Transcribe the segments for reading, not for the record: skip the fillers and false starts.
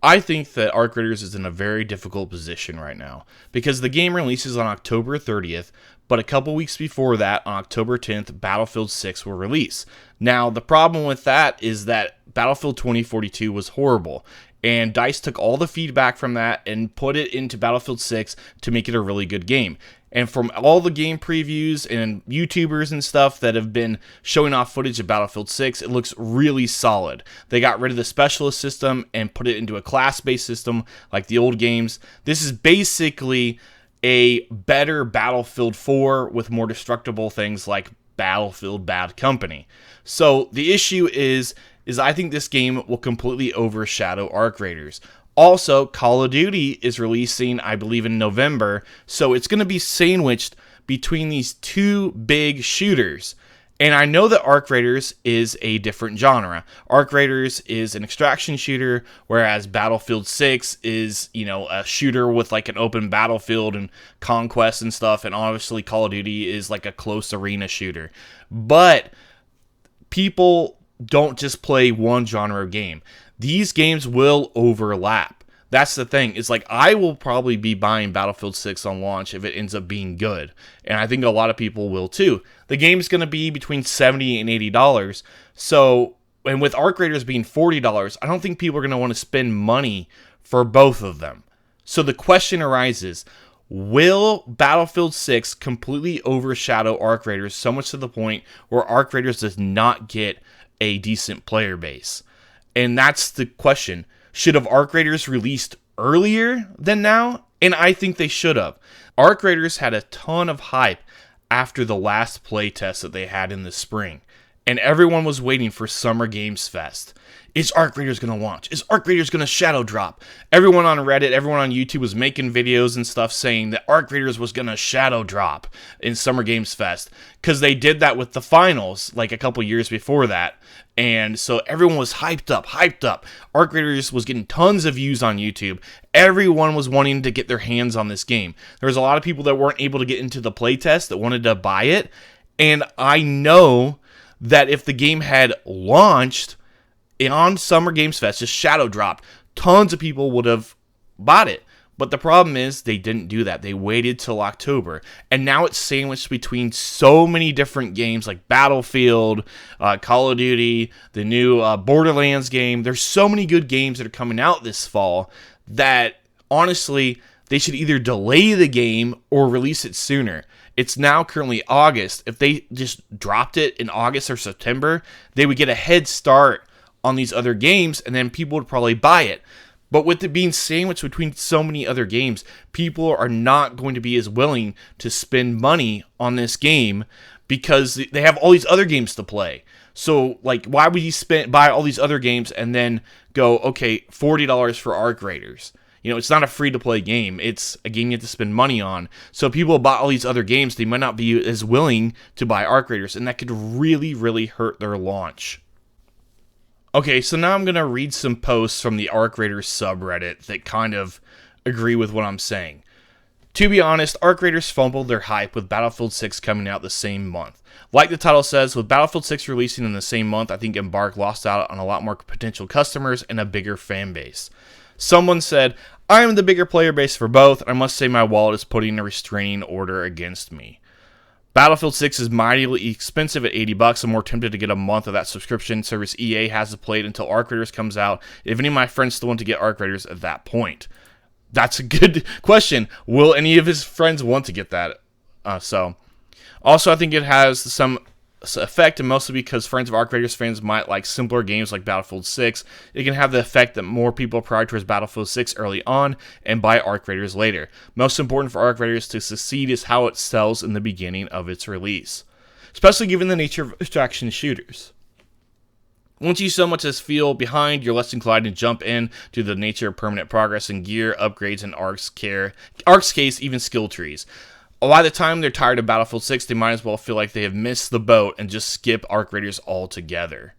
I think that Arc Raiders is in a very difficult position right now because the game releases on October 30th, but a couple weeks before that, on October 10th, Battlefield 6 will release. Now, the problem with that is that Battlefield 2042 was horrible, and DICE took all the feedback from that and put it into Battlefield 6 to make it a really good game. And from all the game previews and YouTubers and stuff that have been showing off footage of Battlefield 6, it looks really solid. They got rid of the specialist system and put it into a class-based system like the old games. This is basically a better Battlefield 4 with more destructible things like Battlefield Bad Company. So the issue is I think this game will completely overshadow Arc Raiders. Also, Call of Duty is releasing, I believe, in November, so it's going to be sandwiched between these two big shooters. And I know that Arc Raiders is a different genre. Arc Raiders is an extraction shooter, whereas Battlefield 6 is, a shooter with like an open battlefield and conquest and stuff, and obviously Call of Duty is like a close arena shooter. But people don't just play one genre of game. These games will overlap. That's the thing. It's like I will probably be buying Battlefield 6 on launch if it ends up being good. And I think a lot of people will too. The game's going to be between $70 and $80. So, and with Arc Raiders being $40, I don't think people are going to want to spend money for both of them. So the question arises, will Battlefield 6 completely overshadow Arc Raiders so much to the point where Arc Raiders does not get a decent player base? And that's the question. Should have Arc Raiders released earlier than now? And I think they should have. Arc Raiders had a ton of hype after the last playtest that they had in the spring. And everyone was waiting for Summer Games Fest. Is Arc Raiders going to launch? Is Arc Raiders going to shadow drop? Everyone on Reddit, everyone on YouTube was making videos and stuff saying that Arc Raiders was going to shadow drop in Summer Games Fest. Because they did that with the finals like a couple years before that. And so everyone was hyped up. Arc Raiders was getting tons of views on YouTube. Everyone was wanting to get their hands on this game. There was a lot of people that weren't able to get into the playtest that wanted to buy it. And I know that if the game had launched on Summer Games Fest, just shadow dropped, tons of people would have bought it. But the problem is they didn't do that. They waited till October. And now it's sandwiched between so many different games like Battlefield, Call of Duty, the new Borderlands game. There's so many good games that are coming out this fall that honestly, they should either delay the game or release it sooner. It's now currently August. If they just dropped it in August or September, they would get a head start on these other games and then people would probably buy it. But with it being sandwiched between so many other games, people are not going to be as willing to spend money on this game because they have all these other games to play. So, like, why would you buy all these other games and then go, okay, $40 for Arc Raiders? It's not a free-to-play game. It's a game you have to spend money on. So people buy all these other games, they might not be as willing to buy Arc Raiders, and that could really, really hurt their launch. Okay, so now I'm going to read some posts from the Arc Raiders subreddit that kind of agree with what I'm saying. To be honest, Arc Raiders fumbled their hype with Battlefield 6 coming out the same month. Like the title says, with Battlefield 6 releasing in the same month, I think Embark lost out on a lot more potential customers and a bigger fan base. Someone said, I am the bigger player base for both, and I must say my wallet is putting a restraining order against me. Battlefield 6 is mightily expensive at $80. I'm more tempted to get a month of that subscription service EA has to play it until Arc Raiders comes out. If any of my friends still want to get Arc Raiders at that point. That's a good question. Will any of his friends want to get that? Also, I think it has some effect, and mostly because friends of Arc Raiders fans might like simpler games like Battlefield 6. It can have the effect that more people prioritize Battlefield 6 early on and buy Arc Raiders later. Most important for Arc Raiders to succeed is how it sells in the beginning of its release, especially given the nature of extraction shooters. Once you so much as feel behind, you're less inclined to jump in due to the nature of permanent progress in gear, upgrades, and Arc's case, even skill trees. By the time they're tired of Battlefield 6, they might as well feel like they have missed the boat and just skip Arc Raiders altogether.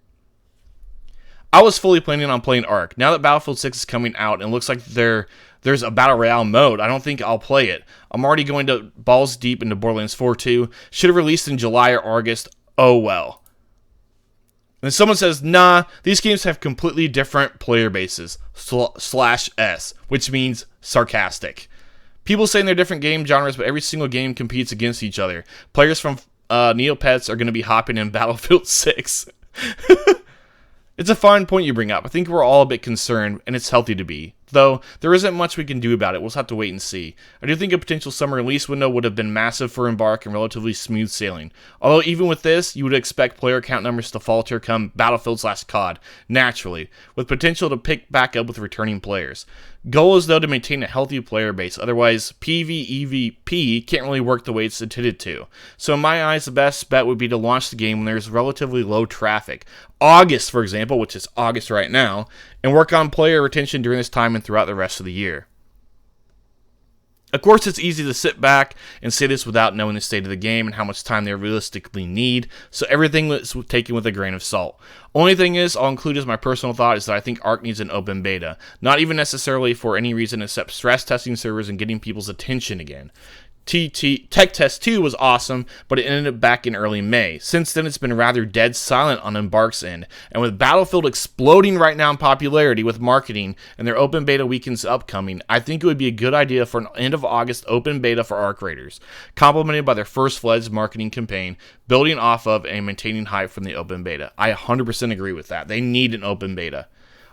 I was fully planning on playing Arc. Now that Battlefield 6 is coming out and it looks like there's a Battle Royale mode, I don't think I'll play it. I'm already going to balls deep into Borderlands 4 2. Should have released in July or August. Oh well. And someone says, nah, these games have completely different player bases, /S, which means sarcastic. People saying they're different game genres, but every single game competes against each other. Players from Neopets are going to be hopping in Battlefield 6. It's a fine point you bring up. I think we're all a bit concerned, and it's healthy to be. Though, there isn't much we can do about it. We'll just have to wait and see. I do think a potential summer release window would have been massive for Embark and relatively smooth sailing. Although, even with this, you would expect player count numbers to falter come Battlefield/COD, naturally, with potential to pick back up with returning players. Goal is, though, to maintain a healthy player base. Otherwise, PvEVP can't really work the way it's intended to. So, in my eyes, the best bet would be to launch the game when there's relatively low traffic. August, for example, which is August right now, and work on player retention during this time and throughout the rest of the year. Of course, it's easy to sit back and say this without knowing the state of the game and how much time they realistically need, so everything is taken with a grain of salt. Only thing is, I'll include as my personal thought, is that I think ARK needs an open beta. Not even necessarily for any reason except stress testing servers and getting people's attention again. Tech Test 2 was awesome, but it ended up back in early May. Since then, it's been rather dead silent on Embark's end, and with Battlefield exploding right now in popularity with marketing and their open beta weekends upcoming, I think it would be a good idea for an end of August open beta for ARK Raiders, complemented by their first fledged marketing campaign, building off of and maintaining hype from the open beta. I 100% agree with that. They need an open beta.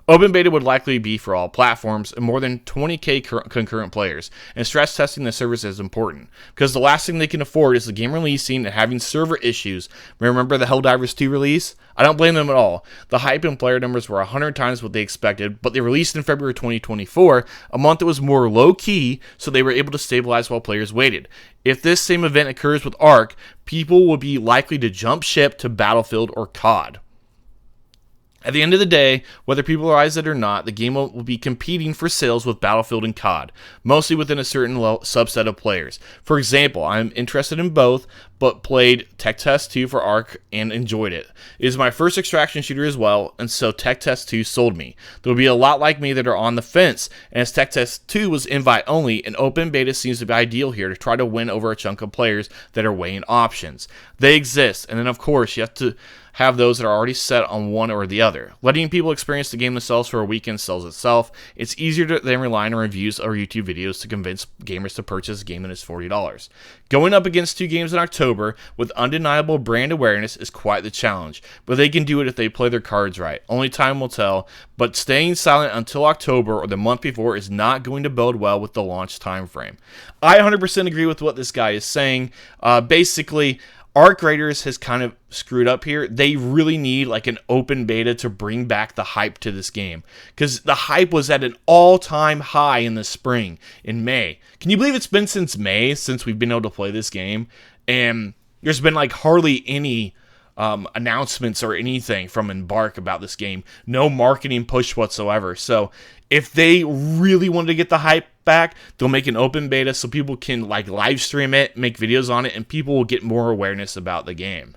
Open beta would likely be for all platforms and more than 20k concurrent players, and stress testing the service is important, because the last thing they can afford is the game releasing and having server issues. Remember the Helldivers 2 release? I don't blame them at all. The hype and player numbers were 100 times what they expected, but they released in February 2024, a month that was more low-key, so they were able to stabilize while players waited. If this same event occurs with ARK, people will be likely to jump ship to Battlefield or COD. At the end of the day, whether people realize it or not, the game will be competing for sales with Battlefield and COD, mostly within a certain subset of players. For example, I'm interested in both, but played Tech Test 2 for ARK and enjoyed it. It is my first extraction shooter as well, and so Tech Test 2 sold me. There will be a lot like me that are on the fence, and as Tech Test 2 was invite only, an open beta seems to be ideal here to try to win over a chunk of players that are weighing options. They exist, and then of course you have to have those that are already set on one or the other. Letting people experience the game themselves for a weekend sells itself. It's easier than relying on reviews or YouTube videos to convince gamers to purchase a game that is $40. Going up against two games in October with undeniable brand awareness is quite the challenge, but they can do it if they play their cards right. Only time will tell, but staying silent until October or the month before is not going to bode well with the launch time frame. I 100% agree with what this guy is saying. Basically, ARK Raiders has kind of screwed up here. They really need like an open beta to bring back the hype to this game, because the hype was at an all-time high in the spring, in May. Can you believe it's been since May since we've been able to play this game? And there's been like hardly any announcements or anything from Embark about this game. No marketing push whatsoever. So if they really wanted to get the hype back, they'll make an open beta so people can like live stream it, make videos on it, and people will get more awareness about the game.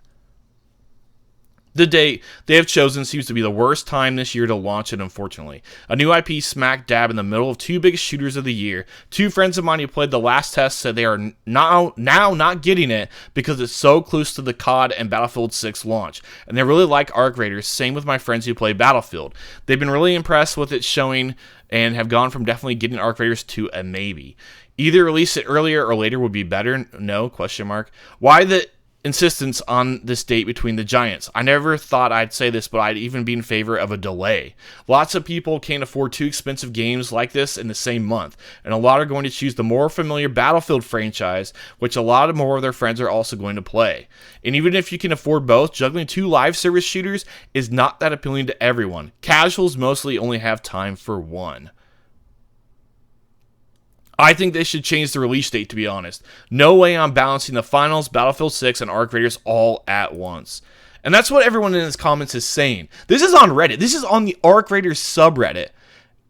The date they have chosen seems to be the worst time this year to launch it, unfortunately. A new IP smack dab in the middle of two biggest shooters of the year. Two friends of mine who played the last test said they are now not getting it because it's so close to the COD and Battlefield 6 launch. And they really like ARK Raiders, same with my friends who play Battlefield. They've been really impressed with it showing and have gone from definitely getting ARK Raiders to a maybe. Either release it earlier or later would be better. No, question mark. Why the insistence on this date between the giants? I never thought I'd say this, but I'd even be in favor of a delay. Lots of people can't afford two expensive games like this in the same month, and a lot are going to choose the more familiar Battlefield franchise, which a lot of more of their friends are also going to play. And even if you can afford both, juggling two live service shooters is not that appealing to everyone. Casuals mostly only have time for one. I think they should change the release date, to be honest. No way I'm balancing the finals, Battlefield 6, and ARK Raiders all at once. And that's what everyone in his comments is saying. This is on Reddit. This is on the ARK Raiders subreddit.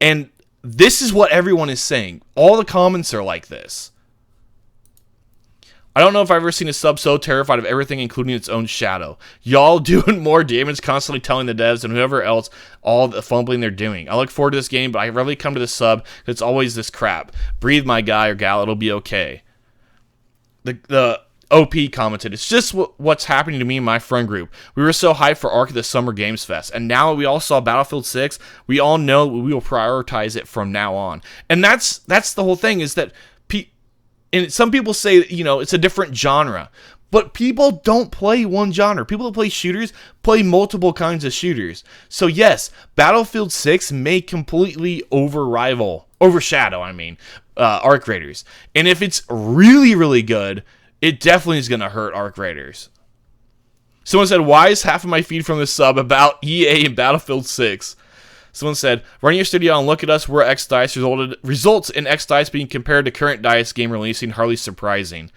And this is what everyone is saying. All the comments are like this. I don't know if I've ever seen a sub so terrified of everything, including its own shadow. Y'all doing more damage, constantly telling the devs and whoever else all the fumbling they're doing. I look forward to this game, but I rarely come to the sub because it's always this crap. Breathe, my guy or gal, it'll be okay. The OP commented, "It's just what's happening to me and my friend group. We were so hyped for Ark at the Summer Games Fest, and now we all saw Battlefield 6. We all know we will prioritize it from now on." And that's the whole thing, is that and some people say, it's a different genre. But people don't play one genre. People that play shooters play multiple kinds of shooters. So yes, Battlefield 6 may completely overshadow, Arc Raiders. And if it's really, really good, it definitely is going to hurt Arc Raiders. Someone said, "Why is half of my feed from this sub about EA and Battlefield 6? Someone said, "Running your studio and look at us, we're X-Dice results in X-Dice being compared to current DICE game releasing, hardly surprising.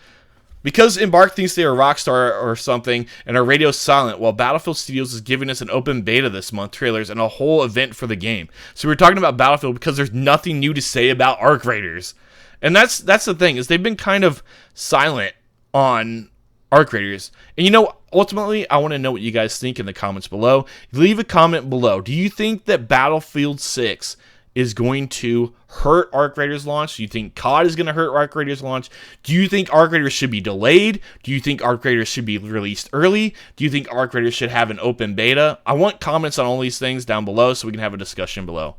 Because Embark thinks they are Rockstar or something, and our radio's silent, while Battlefield Studios is giving us an open beta this month, trailers, and a whole event for the game." So we're talking about Battlefield because there's nothing new to say about Arc Raiders. And that's the thing, is they've been kind of silent on Arc Raiders. And ultimately, I want to know what you guys think in the comments below. Leave a comment below. Do you think that Battlefield 6 is going to hurt Arc Raiders launch? Do you think COD is going to hurt Arc Raiders launch? Do you think Arc Raiders should be delayed? Do you think Arc Raiders should be released early? Do you think Arc Raiders should have an open beta? I want comments on all these things down below so we can have a discussion below.